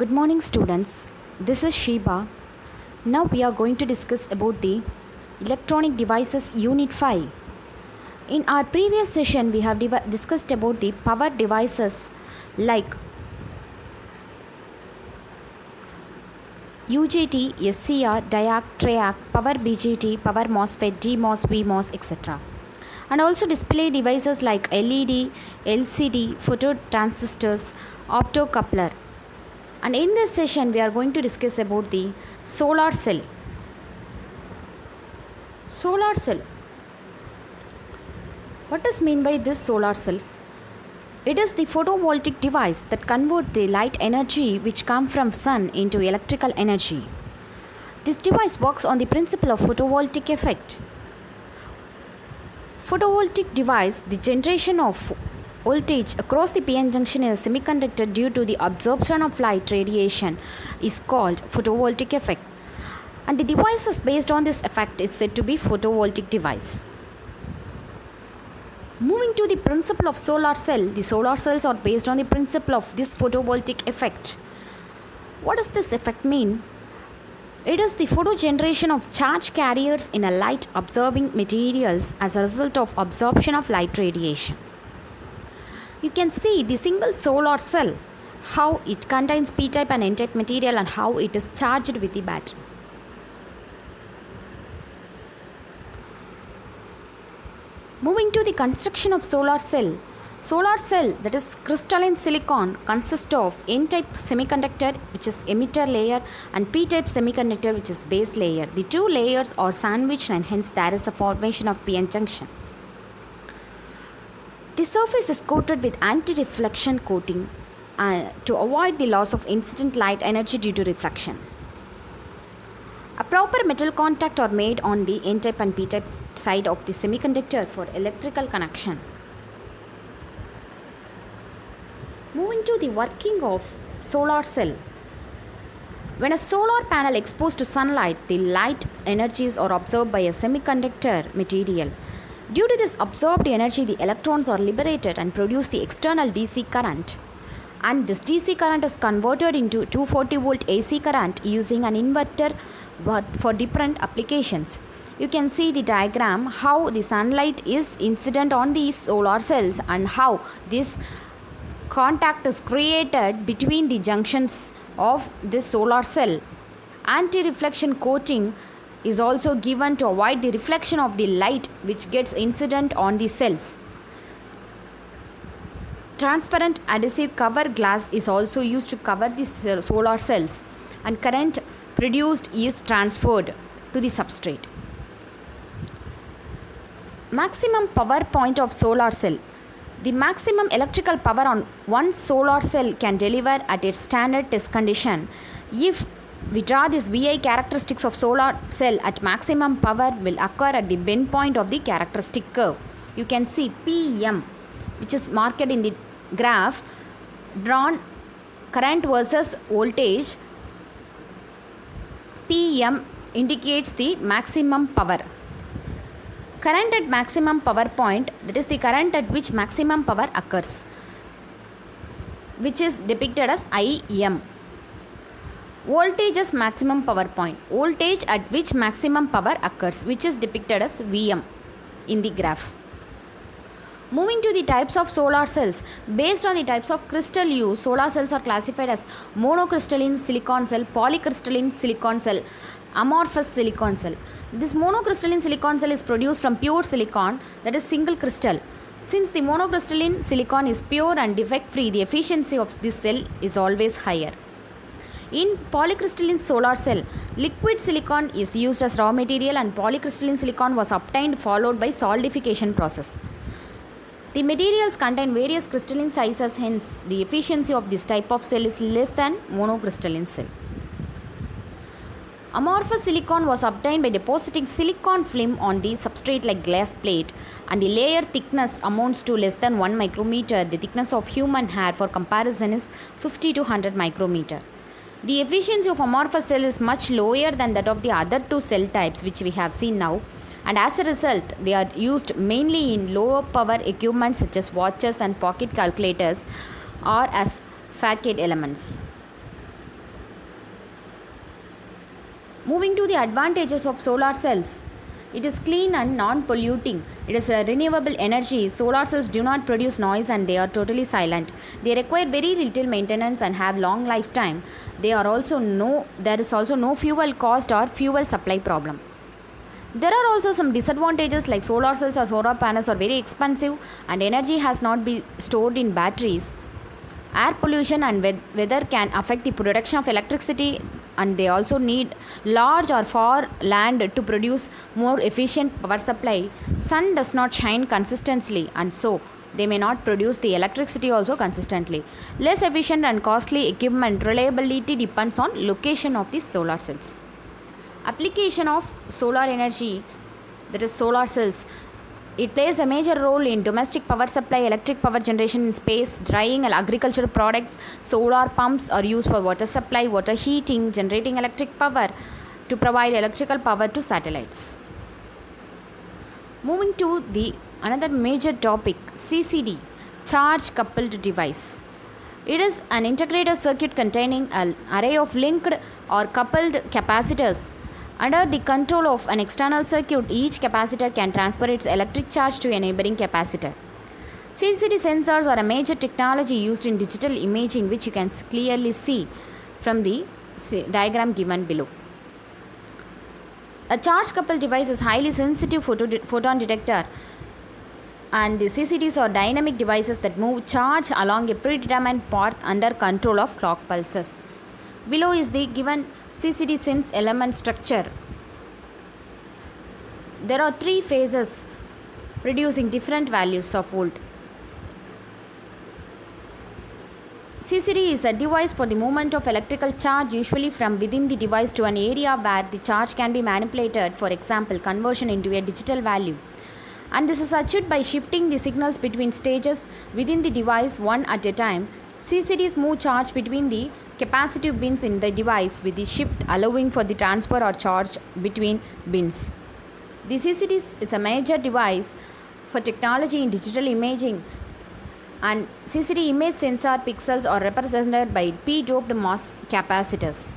Good morning, students. This is Sheba. Now we are going to discuss about the Electronic Devices Unit 5. In our previous session, we have discussed about the power devices like UJT, SCR, DIAC, TRIAC, Power BJT, Power MOSFET, DMOS, VMOS, etc. And also display devices like LED, LCD, phototransistors, optocoupler. And in this session, we are going to discuss about the solar cell. Solar cell. What is meant by this solar cell? It is the photovoltaic device that converts the light energy which comes from sun into electrical energy. This device works on the principle of photovoltaic effect. Photovoltaic device, the generation of voltage across the PN junction in a semiconductor due to the absorption of light radiation is called photovoltaic effect. And the devices based on this effect is said to be photovoltaic device. Moving to the principle of solar cell, the solar cells are based on the principle of this photovoltaic effect. What does this effect mean? It is the photogeneration of charge carriers in a light absorbing materials as a result of absorption of light radiation. You can see the single solar cell, how it contains p-type and n-type material and how it is charged with the battery. Moving to the construction of solar cell. Solar cell, that is crystalline silicon, consists of n-type semiconductor which is emitter layer and p-type semiconductor which is base layer. The two layers are sandwiched and hence there is a formation of p-n junction. The surface is coated with anti-reflection coating to avoid the loss of incident light energy due to reflection. A proper metal contact are made on the n-type and p-type side of the semiconductor for electrical connection. Moving to the working of solar cell. When a solar panel exposed to sunlight, the light energies are absorbed by a semiconductor material. Due to this absorbed energy, the electrons are liberated and produce the external DC current. And this DC current is converted into 240 volt AC current using an inverter for different applications. You can see the diagram how the sunlight is incident on these solar cells and how this contact is created between the junctions of this solar cell. Anti-reflection coating is also given to avoid the reflection of the light which gets incident on the cells. Transparent adhesive cover glass is also used to cover the solar cells and current produced is transferred to the substrate. Maximum power point of solar cell. The maximum electrical power on one solar cell can deliver at its standard test condition. If we draw this VI characteristics of solar cell at maximum power will occur at the bend point of the characteristic curve. You can see PM which is marked in the graph drawn current versus voltage. PM indicates the maximum power. Current at maximum power point, that is the current at which maximum power occurs, which is depicted as IM. Voltage is maximum power point. Voltage at which maximum power occurs, which is depicted as VM in the graph. Moving to the types of solar cells. Based on the types of crystal used, solar cells are classified as monocrystalline silicon cell, polycrystalline silicon cell, amorphous silicon cell. This monocrystalline silicon cell is produced from pure silicon, that is single crystal. Since the monocrystalline silicon is pure and defect free, the efficiency of this cell is always higher. In polycrystalline solar cell, liquid silicon is used as raw material and polycrystalline silicon was obtained followed by solidification process. The materials contain various crystalline sizes, hence the efficiency of this type of cell is less than monocrystalline cell. Amorphous silicon was obtained by depositing silicon film on the substrate like glass plate and the layer thickness amounts to less than 1 micrometer. The thickness of human hair for comparison is 50 to 100 micrometer. The efficiency of amorphous cell is much lower than that of the other two cell types which we have seen now, and as a result they are used mainly in lower power equipment such as watches and pocket calculators or as facade elements. Moving to the advantages of solar cells. It is clean and non-polluting. It is a renewable energy. Solar cells do not produce noise and they are totally silent. They require very little maintenance and have long lifetime. There is also no fuel cost or fuel supply problem. There are also some disadvantages like solar cells or solar panels are very expensive and energy has not been stored in batteries. Air pollution and weather can affect the production of electricity, and they also need large or far land to produce more efficient power supply. Sun does not shine consistently, and so they may not produce the electricity also consistently. Less efficient and costly equipment reliability depends on location of the solar cells. Application of solar energy, that is solar cells. It plays a major role in domestic power supply, electric power generation in space, drying and agricultural products. Solar pumps are used for water supply, water heating, generating electric power to provide electrical power to satellites. Moving to the another major topic, CCD, charge coupled device. It is an integrated circuit containing an array of linked or coupled capacitors. Under the control of an external circuit, each capacitor can transfer its electric charge to a neighboring capacitor. CCD sensors are a major technology used in digital imaging, which you can clearly see from the diagram given below. A charge coupled device is highly sensitive photon detector, and the CCDs are dynamic devices that move charge along a predetermined path under control of clock pulses. Below is the given CCD sense element structure. There are 3 phases producing different values of volt. CCD is a device for the movement of electrical charge, usually from within the device to an area where the charge can be manipulated, for example, conversion into a digital value. And this is achieved by shifting the signals between stages within the device one at a time. CCDs move charge between the capacitive bins in the device with the shift allowing for the transfer or charge between bins. The CCD is a major device for technology in digital imaging, and CCD image sensor pixels are represented by p-doped MOS capacitors.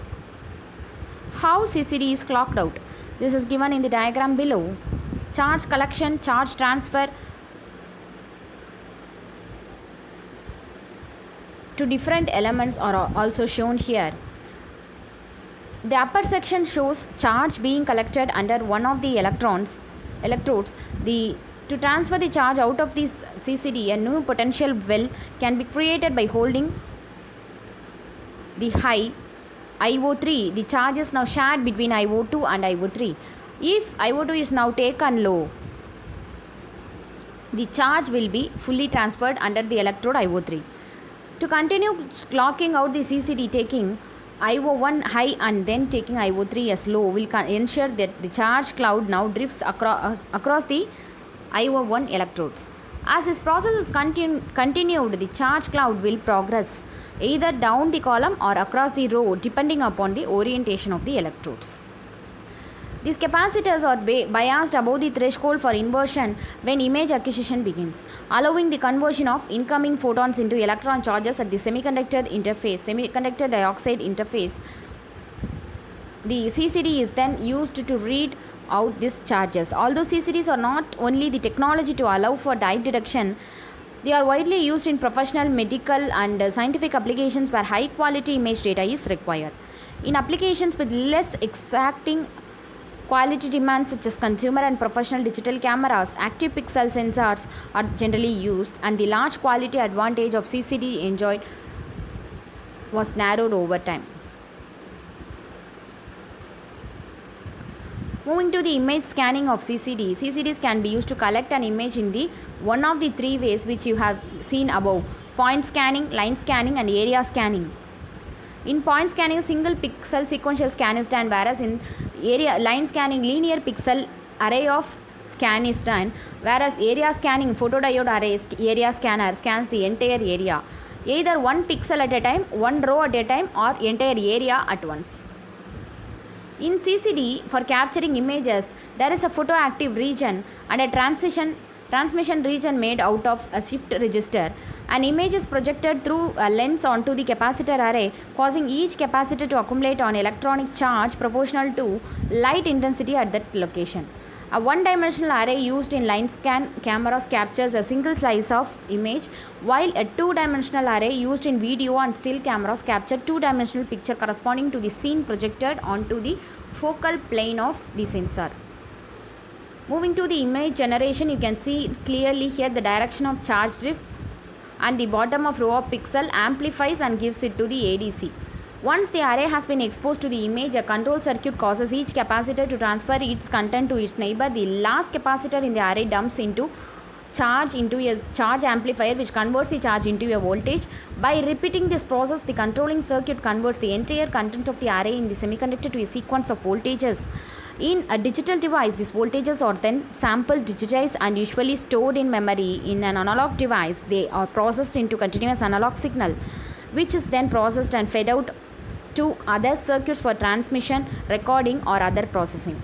How CCD is clocked out? This is given in the diagram below. Charge collection, charge transfer to different elements are also shown here. The upper section shows charge being collected under one of the electrodes. To transfer the charge out of this CCD, a new potential well can be created by holding the high IO3. The charge is now shared between IO2 and IO3. If IO2 is now taken low, the charge will be fully transferred under the electrode IO3. To continue clocking out the CCD, taking IO1 high and then taking IO3 as low will ensure that the charge cloud now drifts across the IO1 electrodes. As this process is continued, the charge cloud will progress either down the column or across the row depending upon the orientation of the electrodes. These capacitors are biased above the threshold for inversion when image acquisition begins, allowing the conversion of incoming photons into electron charges at the semiconductor dioxide interface. The CCD is then used to read out these charges. Although CCDs are not only the technology to allow for dye detection, they are widely used in professional, medical, and scientific applications where high quality image data is required. In applications with less exacting quality demands such as consumer and professional digital cameras, active pixel sensors are generally used, and the large quality advantage of CCD enjoyed was narrowed over time. Moving to the image scanning of CCD. CCDs can be used to collect an image in the one of the 3 ways which you have seen above: point scanning, line scanning, and area scanning. In point scanning, single pixel sequential scan is done, whereas in line scanning, linear pixel array of scan is done, whereas area scanning, photodiode array area scanner scans the entire area, either one pixel at a time, one row at a time, or entire area at once. In CCD, for capturing images, there is a photoactive region and a transition transmission region made out of a shift register. An image is projected through a lens onto the capacitor array, causing each capacitor to accumulate an electronic charge proportional to light intensity at that location. A one-dimensional array used in line scan cameras captures a single slice of image, while a two-dimensional array used in video and still cameras capture two-dimensional picture corresponding to the scene projected onto the focal plane of the sensor. Moving to the image generation, you can see clearly here the direction of charge drift, and the bottom of row of pixel amplifies and gives it to the ADC. Once the array has been exposed to the image, a control circuit causes each capacitor to transfer its content to its neighbor. The last capacitor in the array dumps into charge into a charge amplifier, which converts the charge into a voltage. By repeating this process, the controlling circuit converts the entire content of the array in the semiconductor to a sequence of voltages. In a digital device, these voltages are then sampled, digitized, and usually stored in memory. In an analog device, they are processed into continuous analog signal, which is then processed and fed out to other circuits for transmission, recording, or other processing.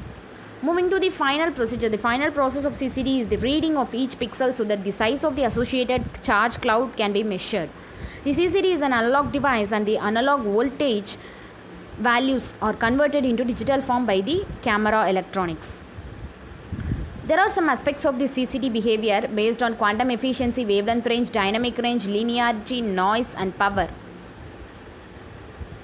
Moving to the final procedure, the final process of CCD is the reading of each pixel so that the size of the associated charge cloud can be measured. The CCD is an analog device, and the analog voltage values are converted into digital form by the camera electronics. There are some aspects of the CCD behavior based on quantum efficiency, wavelength range, dynamic range, linearity, noise, and power.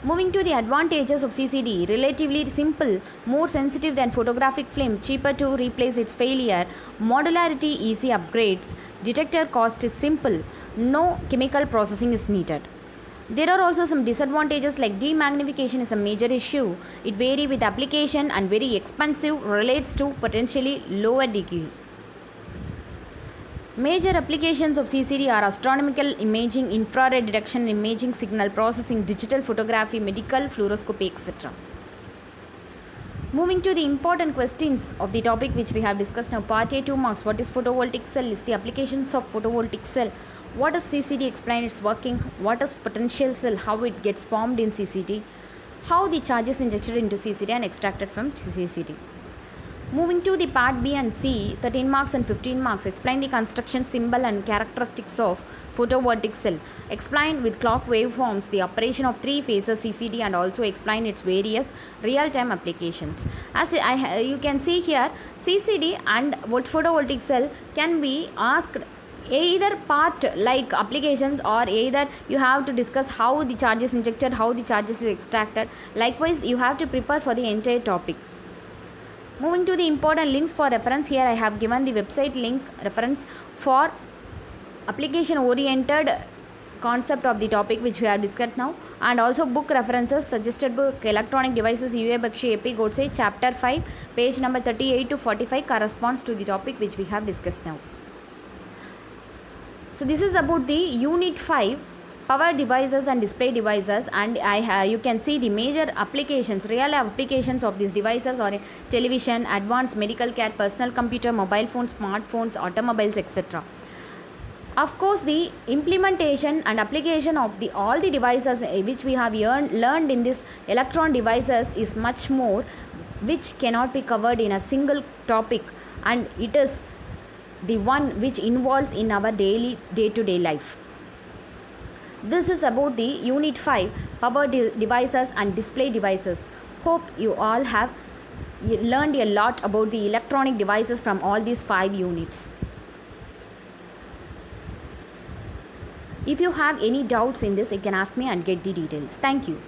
Moving to the advantages of CCD, relatively simple, more sensitive than photographic film, cheaper to replace its failure, modularity, easy upgrades, detector cost is simple, no chemical processing is needed. There are also some disadvantages like demagnification is a major issue. It varies with application and very expensive, relates to potentially lower DQ. Major applications of CCD are astronomical imaging, infrared detection, imaging signal processing, digital photography, medical, fluoroscopy, etc. Moving to the important questions of the topic which we have discussed now. Part A, 2 marks. What is photovoltaic cell? Is the applications of photovoltaic cell. What is CCD? Explain its working. What is potential cell? How it gets formed in CCD. How the charge is injected into CCD and extracted from CCD. Moving to the part B and C, 13 marks and 15 marks. Explain the construction, symbol and characteristics of photovoltaic cell. Explain with clock waveforms the operation of three phases CCD, and also explain its various real-time applications. As you can see here, CCD and what photovoltaic cell can be asked either part like applications, or either you have to discuss how the charge is injected, how the charge is extracted. Likewise, you have to prepare for the entire topic. Moving to the important links for reference, here I have given the website link reference for application oriented concept of the topic which we have discussed now, and also book references. Suggested book Electronic Devices UA Bakshi AP Godse, chapter 5, page number 38 to 45 corresponds to the topic which we have discussed now. So this is about the unit 5, power devices and display devices, and you can see the major applications, real applications of these devices are in television, advanced medical care, personal computer, mobile phones, smartphones, automobiles, etc. Of course, the implementation and application of all the devices which we have learned in this electron devices is much more, which cannot be covered in a single topic, and it is the one which involves in our daily day-to-day life. This is about the unit 5, power devices and display devices. Hope you all have learned a lot about the electronic devices from all these 5 units. If you have any doubts in this, you can ask me and get the details. Thank you.